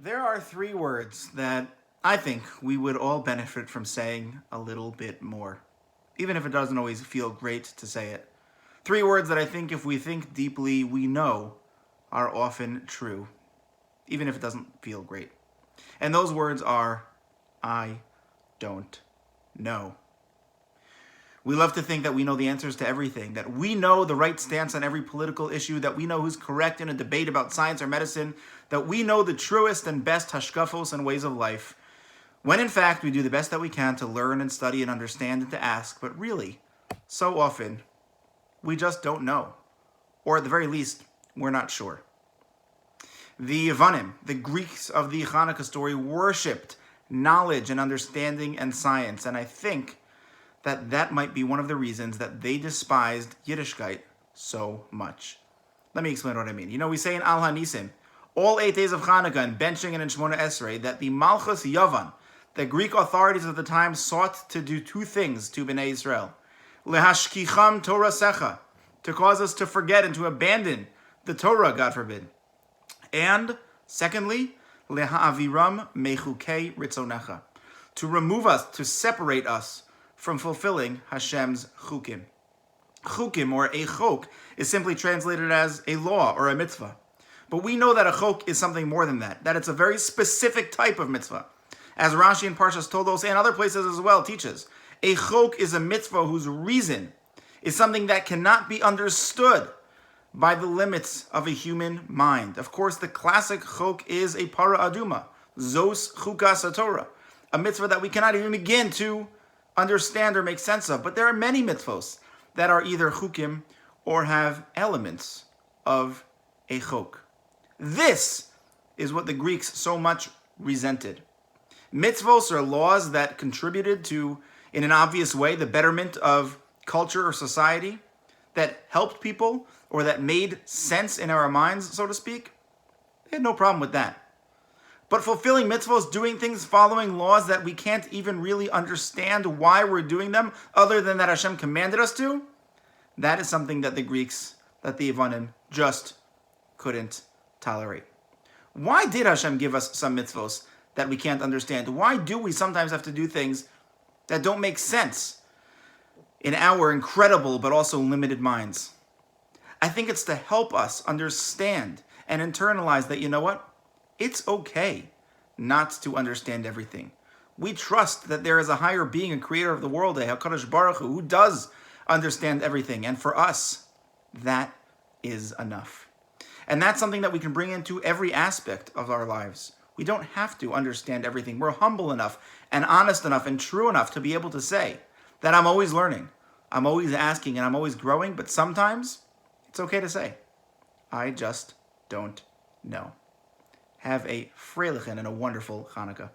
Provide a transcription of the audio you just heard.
There are three words that I think we would all benefit from saying a little bit more, even if it doesn't always feel great to say it. Three words that I think if we think deeply, we know are often true, even if it doesn't feel great. And those words are, I don't know. We love to think that we know the answers to everything, that we know the right stance on every political issue, that we know who's correct in a debate about science or medicine, that we know the truest and best hashkafos and ways of life, when in fact we do the best that we can to learn and study and understand and to ask, but really, so often, we just don't know. Or at the very least, we're not sure. The Yevanim, the Greeks of the Hanukkah story, worshipped knowledge and understanding and science, and I think that might be one of the reasons that they despised Yiddishkeit so much. Let me explain what I mean. You know, we say in Al Hanisim, all 8 days of Hanukkah and benching and in Shmona Esrei, that the Malchus Yavan, the Greek authorities of the time, sought to do two things to Bnei Israel. Lehashkicham Torah Secha, to cause us to forget and to abandon the Torah, God forbid. And secondly, Leha'aviram Mechukei Ritzonecha, to remove us, to separate us from fulfilling Hashem's Chukim. Chukim, or a chok, is simply translated as a law or a mitzvah. But we know that a chok is something more than that it's a very specific type of mitzvah. As Rashi in Parshas Toldos and other places as well teaches, a chok is a mitzvah whose reason is something that cannot be understood by the limits of a human mind. Of course, the classic chok is a para aduma, zos chukas Torah, a mitzvah that we cannot even begin to understand or make sense of. But there are many mitzvos that are either chukim or have elements of a chok. This is what the Greeks so much resented. Mitzvos are laws that contributed to, in an obvious way, the betterment of culture or society, that helped people or that made sense in our minds, so to speak. They had no problem with that. But fulfilling mitzvahs, doing things, following laws that we can't even really understand why we're doing them, other than that Hashem commanded us to, that is something that the Greeks, that the Yevanim, just couldn't tolerate. Why did Hashem give us some mitzvahs that we can't understand? Why do we sometimes have to do things that don't make sense in our incredible but also limited minds? I think it's to help us understand and internalize that, you know what? It's okay not to understand everything. We trust that there is a higher being, a creator of the world, a HaKadosh Baruch Hu, who does understand everything. And for us, that is enough. And that's something that we can bring into every aspect of our lives. We don't have to understand everything. We're humble enough and honest enough and true enough to be able to say that I'm always learning, I'm always asking, and I'm always growing. But sometimes it's okay to say, I just don't know. Have a freilichen and a wonderful Hanukkah.